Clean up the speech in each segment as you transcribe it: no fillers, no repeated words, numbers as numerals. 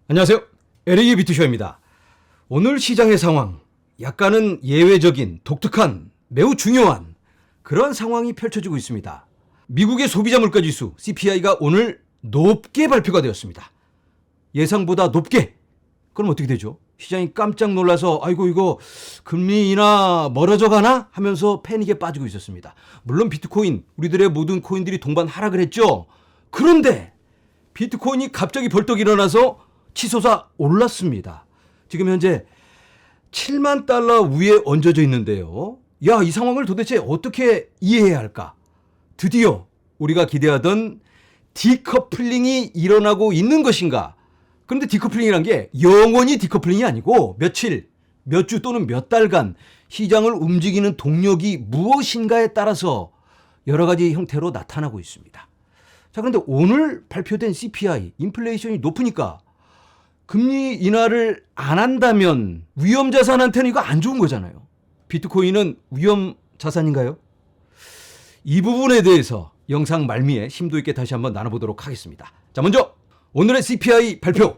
안녕하세요. LA 비트쇼입니다. 오늘 시장의 상황, 약간은 예외적인, 독특한, 매우 중요한 그런 상황이 펼쳐지고 있습니다. 미국의 소비자 물가지수 CPI가 오늘 높게 발표가 되었습니다. 예상보다 높게. 그럼 어떻게 되죠? 시장이 깜짝 놀라서 아이고 이거 금리 인하 멀어져 가나 하면서 패닉에 빠지고 있었습니다. 물론 비트코인, 우리들의 모든 코인들이 동반 하락을 했죠. 그런데 비트코인이 갑자기 벌떡 일어나서 치솟아 올랐습니다. 지금 현재 7만 달러 위에 얹어져 있는데요. 야, 이 상황을 도대체 어떻게 이해해야 할까? 드디어 우리가 기대하던 디커플링이 일어나고 있는 것인가? 그런데 디커플링이란 게 영원히 디커플링이 아니고 며칠, 몇 주 또는 몇 달간 시장을 움직이는 동력이 무엇인가에 따라서 여러 가지 형태로 나타나고 있습니다. 자, 그런데 오늘 발표된 CPI, 인플레이션이 높으니까 금리 인하를 안 한다면 위험자산한테는 이거 안 좋은 거잖아요. 비트코인은 위험자산인가요? 이 부분에 대해서 영상 말미에 심도 있게 다시 한번 나눠보도록 하겠습니다. 자, 먼저 오늘의 CPI 발표.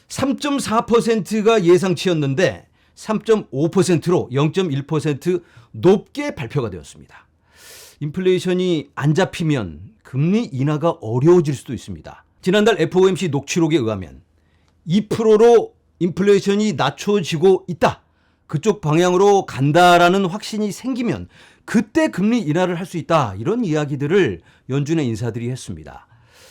3.4%가 예상치였는데 3.5%로 0.1% 높게 발표가 되었습니다. 인플레이션이 안 잡히면 금리 인하가 어려워질 수도 있습니다. 지난달 FOMC 녹취록에 의하면 2%로 인플레이션이 낮춰지고 있다. 그쪽 방향으로 간다라는 확신이 생기면 그때 금리 인하를 할 수 있다. 이런 이야기들을 연준의 인사들이 했습니다.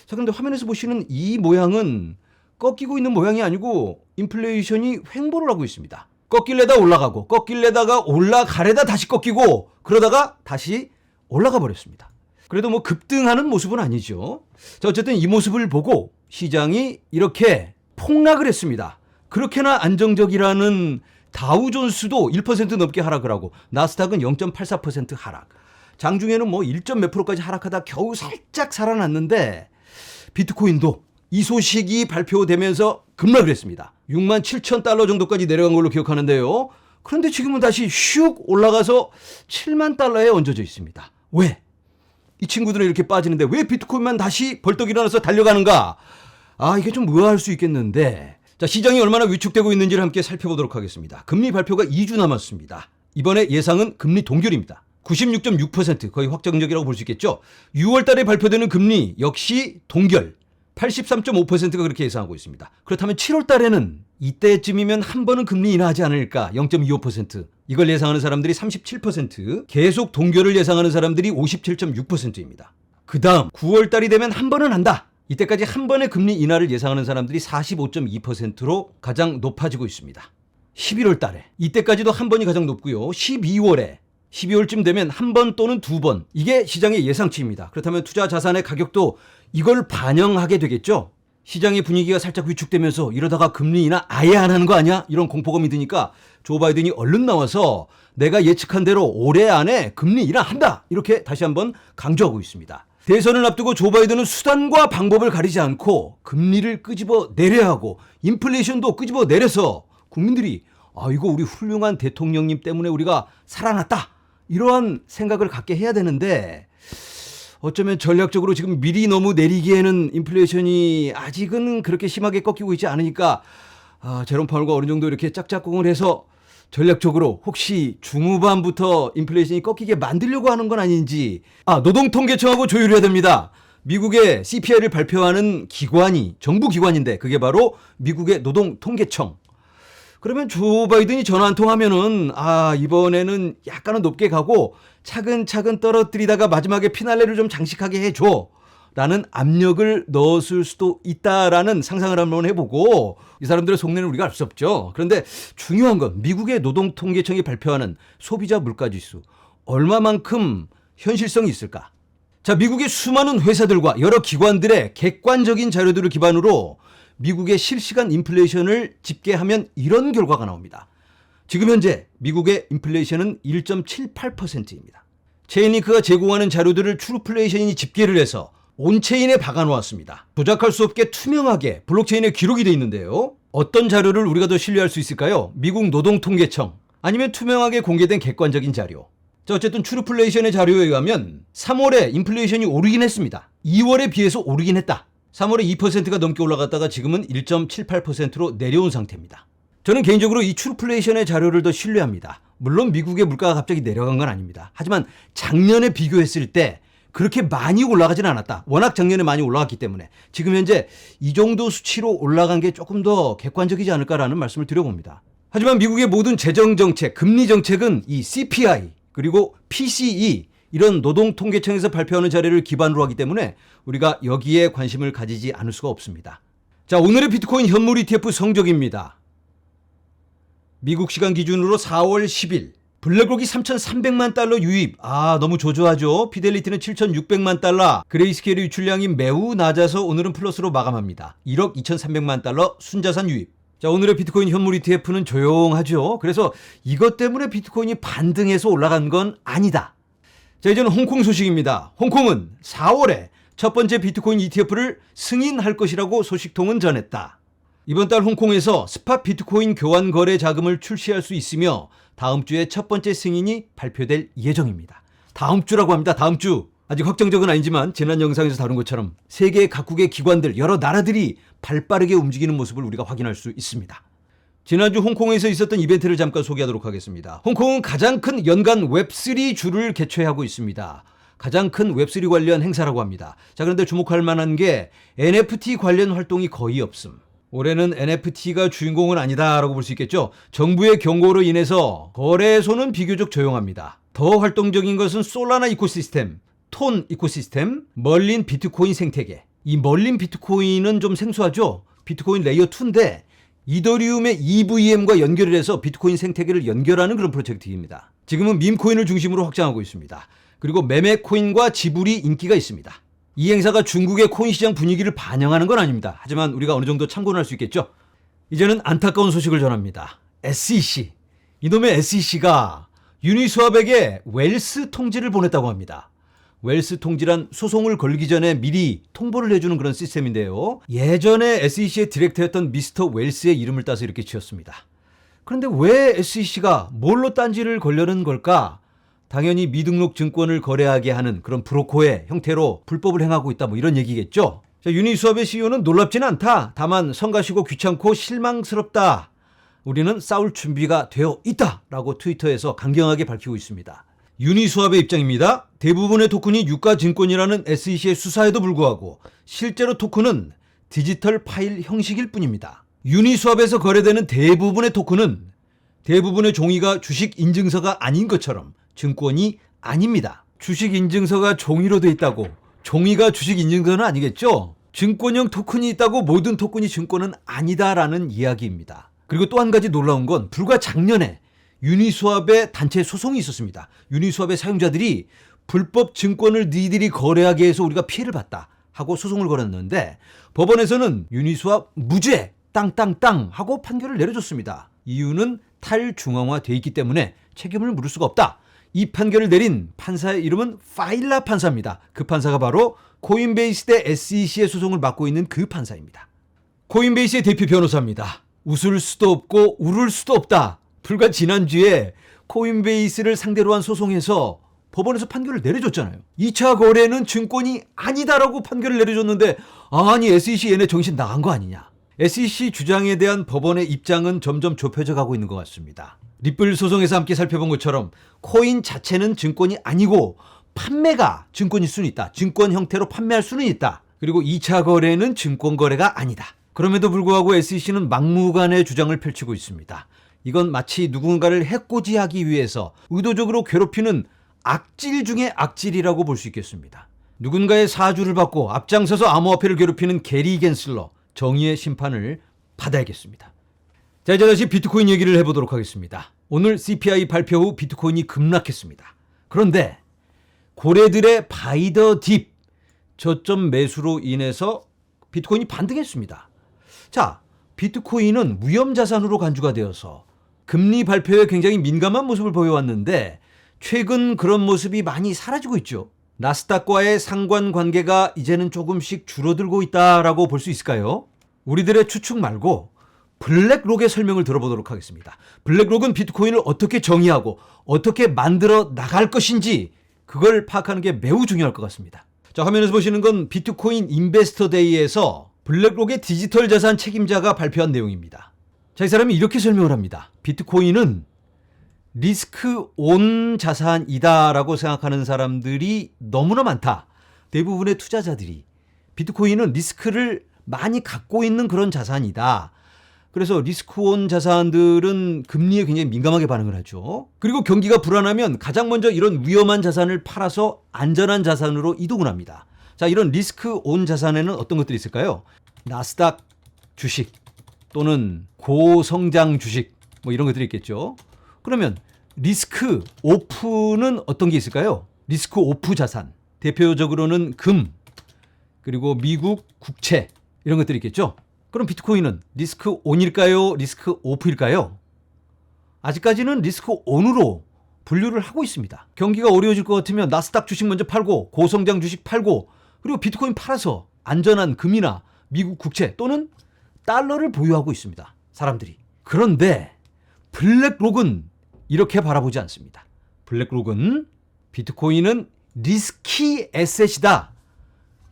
자, 그런데 화면에서 보시는 이 모양은 꺾이고 있는 모양이 아니고 인플레이션이 횡보를 하고 있습니다. 꺾일래다 올라가고 꺾일래다가 올라가래다 다시 꺾이고 그러다가 다시 올라가 버렸습니다. 그래도 뭐 급등하는 모습은 아니죠. 자, 어쨌든 이 모습을 보고 시장이 이렇게 폭락을 했습니다. 그렇게나 안정적이라는 다우존스도 1% 넘게 하락을 하고 나스닥은 0.84% 하락. 장중에는 뭐 1점 몇 프로까지 하락하다 겨우 살짝 살아났는데 비트코인도 이 소식이 발표되면서 급락을 했습니다. 6만 7천 달러 정도까지 내려간 걸로 기억하는데요. 그런데 지금은 다시 슉 올라가서 7만 달러에 얹어져 있습니다. 왜? 이 친구들은 이렇게 빠지는데 왜 비트코인만 다시 벌떡 일어나서 달려가는가? 아, 이게 좀 의아할 수 있겠는데. 자, 시장이 얼마나 위축되고 있는지를 함께 살펴보도록 하겠습니다. 금리 발표가 2주 남았습니다. 이번에 예상은 금리 동결입니다. 96.6% 거의 확정적이라고 볼 수 있겠죠. 6월 달에 발표되는 금리 역시 동결. 83.5%가 그렇게 예상하고 있습니다. 그렇다면 7월 달에는 이때쯤이면 한 번은 금리 인하하지 않을까? 0.25%. 이걸 예상하는 사람들이 37%, 계속 동결을 예상하는 사람들이 57.6%입니다. 그 다음 9월 달이 되면 한 번은 한다. 이때까지 한 번의 금리 인하를 예상하는 사람들이 45.2%로 가장 높아지고 있습니다. 11월 달에 이때까지도 한 번이 가장 높고요. 12월쯤 되면 한 번 또는 두 번. 이게 시장의 예상치입니다. 그렇다면 투자 자산의 가격도 이걸 반영하게 되겠죠. 시장의 분위기가 살짝 위축되면서 이러다가 금리 인하 아예 안 하는 거 아니야? 이런 공포감이 드니까 조 바이든이 얼른 나와서 내가 예측한 대로 올해 안에 금리 인하한다. 이렇게 다시 한번 강조하고 있습니다. 대선을 앞두고 조 바이든은 수단과 방법을 가리지 않고 금리를 끄집어 내려야 하고 인플레이션도 끄집어 내려서 국민들이 아, 이거 우리 훌륭한 대통령님 때문에 우리가 살아났다. 이러한 생각을 갖게 해야 되는데 어쩌면 전략적으로 지금 미리 너무 내리기에는 인플레이션이 아직은 그렇게 심하게 꺾이고 있지 않으니까 제롬 파월과 어느 정도 이렇게 짝짝꿍을 해서 전략적으로 혹시 중후반부터 인플레이션이 꺾이게 만들려고 하는 건 아닌지. 노동통계청하고 조율해야 됩니다. 미국의 CPI를 발표하는 기관이 정부 기관인데 그게 바로 미국의 노동통계청. 그러면 조 바이든이 전화 한 통 하면은 이번에는 약간은 높게 가고 차근차근 떨어뜨리다가 마지막에 피날레를 좀 장식하게 해줘 라는 압력을 넣었을 수도 있다라는 상상을 한번 해보고 이 사람들의 속내는 우리가 알 수 없죠. 그런데 중요한 건 미국의 노동통계청이 발표하는 소비자 물가지수 얼마만큼 현실성이 있을까? 자, 미국의 수많은 회사들과 여러 기관들의 객관적인 자료들을 기반으로 미국의 실시간 인플레이션을 집계하면 이런 결과가 나옵니다. 지금 현재 미국의 인플레이션은 1.78%입니다. 체인링크가 제공하는 자료들을 트루플레이션이 집계를 해서 온체인에 박아놓았습니다. 조작할 수 없게 투명하게 블록체인에 기록이 돼 있는데요. 어떤 자료를 우리가 더 신뢰할 수 있을까요? 미국 노동통계청 아니면 투명하게 공개된 객관적인 자료. 자, 어쨌든 트루플레이션의 자료에 의하면 3월에 인플레이션이 오르긴 했습니다. 2월에 비해서 오르긴 했다. 3월에 2%가 넘게 올라갔다가 지금은 1.78%로 내려온 상태입니다. 저는 개인적으로 이 트루플레이션의 자료를 더 신뢰합니다. 물론 미국의 물가가 갑자기 내려간 건 아닙니다. 하지만 작년에 비교했을 때 그렇게 많이 올라가진 않았다. 워낙 작년에 많이 올라갔기 때문에 지금 현재 이 정도 수치로 올라간 게 조금 더 객관적이지 않을까라는 말씀을 드려봅니다. 하지만 미국의 모든 재정정책, 금리정책은 이 CPI 그리고 PCE 이런 노동통계청에서 발표하는 자료를 기반으로 하기 때문에 우리가 여기에 관심을 가지지 않을 수가 없습니다. 자, 오늘의 비트코인 현물 ETF 성적입니다. 미국 시간 기준으로 4월 10일 블랙록이 3,300만 달러 유입. 너무 조조하죠. 피델리티는 7,600만 달러. 그레이스케일의 유출량이 매우 낮아서 오늘은 플러스로 마감합니다. 1억 2,300만 달러 순자산 유입. 자, 오늘의 비트코인 현물 ETF는 조용하죠. 그래서 이것 때문에 비트코인이 반등해서 올라간 건 아니다. 자, 이제는 홍콩 소식입니다. 홍콩은 4월에 첫 번째 비트코인 ETF를 승인할 것이라고 소식통은 전했다. 이번 달 홍콩에서 스팟 비트코인 교환 거래 자금을 출시할 수 있으며 다음 주에 첫 번째 승인이 발표될 예정입니다. 다음 주라고 합니다. 다음 주. 아직 확정적은 아니지만 지난 영상에서 다룬 것처럼 세계 각국의 기관들, 여러 나라들이 발빠르게 움직이는 모습을 우리가 확인할 수 있습니다. 지난주 홍콩에서 있었던 이벤트를 잠깐 소개하도록 하겠습니다. 홍콩은 가장 큰 연간 웹3 주를 개최하고 있습니다. 가장 큰 웹3 관련 행사라고 합니다. 자, 그런데 주목할 만한 게 NFT 관련 활동이 거의 없음. 올해는 NFT가 주인공은 아니다라고 볼 수 있겠죠. 정부의 경고로 인해서 거래소는 비교적 조용합니다. 더 활동적인 것은 솔라나 이코시스템, 톤 이코시스템, 멀린 비트코인 생태계. 이 멀린 비트코인은 좀 생소하죠. 비트코인 레이어 2인데 이더리움의 EVM과 연결을 해서 비트코인 생태계를 연결하는 그런 프로젝트입니다. 지금은 밈코인을 중심으로 확장하고 있습니다. 그리고 매매코인과 지불이 인기가 있습니다. 이 행사가 중국의 코인 시장 분위기를 반영하는 건 아닙니다. 하지만 우리가 어느 정도 참고는 할 수 있겠죠. 이제는 안타까운 소식을 전합니다. SEC. 이놈의 SEC가 유니스왑에게 웰스 통지를 보냈다고 합니다. 웰스 통지란 소송을 걸기 전에 미리 통보를 해주는 그런 시스템인데요. 예전에 SEC의 디렉터였던 미스터 웰스의 이름을 따서 이렇게 지었습니다. 그런데 왜 SEC가 뭘로 딴지를 걸려는 걸까? 당연히 미등록 증권을 거래하게 하는 그런 브로커의 형태로 불법을 행하고 있다, 뭐 이런 얘기겠죠. 자, 유니스왑의 CEO는 놀랍지는 않다. 다만 성가시고 귀찮고 실망스럽다. 우리는 싸울 준비가 되어 있다 라고 트위터에서 강경하게 밝히고 있습니다. 유니스왑의 입장입니다. 대부분의 토큰이 유가증권이라는 SEC의 수사에도 불구하고 실제로 토큰은 디지털 파일 형식일 뿐입니다. 유니스왑에서 거래되는 대부분의 토큰은 대부분의 종이가 주식 인증서가 아닌 것처럼 증권이 아닙니다. 주식 인증서가 종이로 돼 있다고 종이가 주식 인증서는 아니겠죠? 증권형 토큰이 있다고 모든 토큰이 증권은 아니다라는 이야기입니다. 그리고 또 한 가지 놀라운 건 불과 작년에 유니스왑의 단체 소송이 있었습니다. 유니스왑의 사용자들이 불법 증권을 니들이 거래하게 해서 우리가 피해를 봤다 하고 소송을 걸었는데 법원에서는 유니스왑 무죄 땅땅땅 하고 판결을 내려줬습니다. 이유는 탈중앙화돼 있기 때문에 책임을 물을 수가 없다. 이 판결을 내린 판사의 이름은 파일라 판사입니다. 그 판사가 바로 코인베이스 대 SEC의 소송을 맡고 있는 그 판사입니다. 코인베이스의 대표 변호사입니다. 웃을 수도 없고 울을 수도 없다. 불과 지난주에 코인베이스를 상대로 한 소송에서 법원에서 판결을 내려줬잖아요. 2차 거래는 증권이 아니다라고 판결을 내려줬는데 아니 SEC 얘네 정신 나간 거 아니냐. SEC 주장에 대한 법원의 입장은 점점 좁혀져 가고 있는 것 같습니다. 리플 소송에서 함께 살펴본 것처럼 코인 자체는 증권이 아니고 판매가 증권일 수는 있다. 증권 형태로 판매할 수는 있다. 그리고 2차 거래는 증권 거래가 아니다. 그럼에도 불구하고 SEC는 막무가내 주장을 펼치고 있습니다. 이건 마치 누군가를 해코지하기 위해서 의도적으로 괴롭히는 악질 중에 악질이라고 볼 수 있겠습니다. 누군가의 사주를 받고 앞장서서 암호화폐를 괴롭히는 게리 겐슬러, 정의의 심판을 받아야겠습니다. 자, 이제 다시 비트코인 얘기를 해보도록 하겠습니다. 오늘 CPI 발표 후 비트코인이 급락했습니다. 그런데 고래들의 바이 더 딥 저점 매수로 인해서 비트코인이 반등했습니다. 자, 비트코인은 위험자산으로 간주가 되어서 금리 발표에 굉장히 민감한 모습을 보여왔는데 최근 그런 모습이 많이 사라지고 있죠. 나스닥과의 상관관계가 이제는 조금씩 줄어들고 있다라고 볼 수 있을까요? 우리들의 추측 말고 블랙록의 설명을 들어보도록 하겠습니다. 블랙록은 비트코인을 어떻게 정의하고 어떻게 만들어 나갈 것인지 그걸 파악하는 게 매우 중요할 것 같습니다. 자, 화면에서 보시는 건 비트코인 인베스터 데이에서 블랙록의 디지털 자산 책임자가 발표한 내용입니다. 자, 이 사람이 이렇게 설명을 합니다. 비트코인은 리스크 온 자산이다라고 생각하는 사람들이 너무나 많다. 대부분의 투자자들이 비트코인은 리스크를 많이 갖고 있는 그런 자산이다. 그래서 리스크 온 자산들은 금리에 굉장히 민감하게 반응을 하죠. 그리고 경기가 불안하면 가장 먼저 이런 위험한 자산을 팔아서 안전한 자산으로 이동을 합니다. 자, 이런 리스크 온 자산에는 어떤 것들이 있을까요? 나스닥 주식 또는 고성장 주식 뭐 이런 것들이 있겠죠. 그러면 리스크 오프는 어떤 게 있을까요? 리스크 오프 자산. 대표적으로는 금, 그리고 미국 국채 이런 것들이 있겠죠. 그럼 비트코인은 리스크 온일까요? 리스크 오프일까요? 아직까지는 리스크 온으로 분류를 하고 있습니다. 경기가 어려워질 것 같으면 나스닥 주식 먼저 팔고 고성장 주식 팔고 그리고 비트코인 팔아서 안전한 금이나 미국 국채 또는 달러를 보유하고 있습니다. 사람들이. 그런데 블랙록은 이렇게 바라보지 않습니다. 블랙록은 비트코인은 리스키 에셋이다.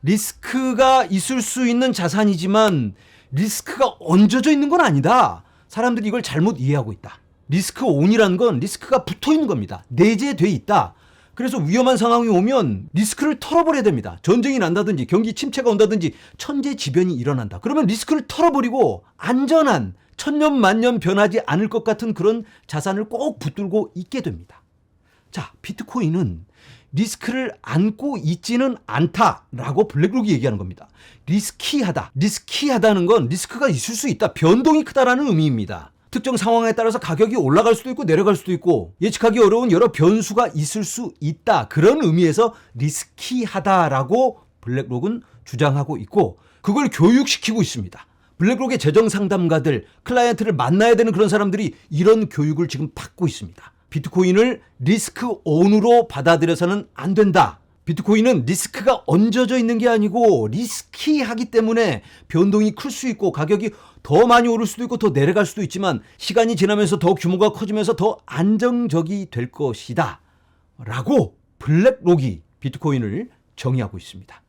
리스크가 있을 수 있는 자산이지만 리스크가 얹어져 있는 건 아니다. 사람들이 이걸 잘못 이해하고 있다. 리스크 온이란 건 리스크가 붙어 있는 겁니다. 내재돼 있다. 그래서 위험한 상황이 오면 리스크를 털어버려야 됩니다. 전쟁이 난다든지 경기 침체가 온다든지 천재지변이 일어난다. 그러면 리스크를 털어버리고 안전한 천년만년 변하지 않을 것 같은 그런 자산을 꼭 붙들고 있게 됩니다. 자, 비트코인은 리스크를 안고 있지는 않다라고 블랙록이 얘기하는 겁니다. 리스키하다. 리스키하다는 건 리스크가 있을 수 있다. 변동이 크다라는 의미입니다. 특정 상황에 따라서 가격이 올라갈 수도 있고 내려갈 수도 있고 예측하기 어려운 여러 변수가 있을 수 있다. 그런 의미에서 리스키하다라고 블랙록은 주장하고 있고 그걸 교육시키고 있습니다. 블랙록의 재정 상담가들, 클라이언트를 만나야 되는 그런 사람들이 이런 교육을 지금 받고 있습니다. 비트코인을 리스크 온으로 받아들여서는 안 된다. 비트코인은 리스크가 얹어져 있는 게 아니고 리스키하기 때문에 변동이 클 수 있고 가격이 더 많이 오를 수도 있고 더 내려갈 수도 있지만 시간이 지나면서 더 규모가 커지면서 더 안정적이 될 것이다. 라고 블랙록이 비트코인을 정의하고 있습니다.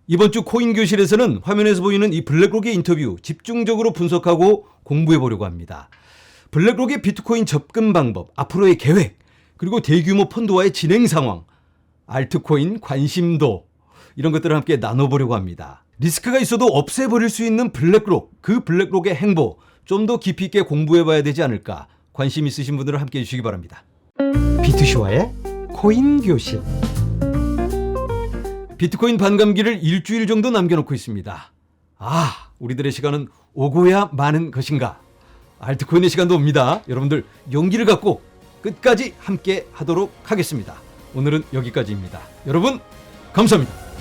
이번 주 코인 교실에서는 화면에서 보이는 이 블랙록의 인터뷰 집중적으로 분석하고 공부해 보려고 합니다. 블랙록의 비트코인 접근 방법, 앞으로의 계획, 그리고 대규모 펀드와의 진행 상황, 알트코인 관심도 이런 것들을 함께 나눠보려고 합니다. 리스크가 있어도 없애버릴 수 있는 블랙록, 그 블랙록의 행보 좀 더 깊이 있게 공부해봐야 되지 않을까 관심 있으신 분들은 함께 해주시기 바랍니다. 비트슈와의 코인 교실. 비트코인 반감기를 일주일 정도 남겨놓고 있습니다. 우리들의 시간은 오고야 마는 것인가. 알트코인의 시간도 옵니다. 여러분들 용기를 갖고 끝까지 함께 하도록 하겠습니다. 오늘은 여기까지입니다. 여러분 감사합니다.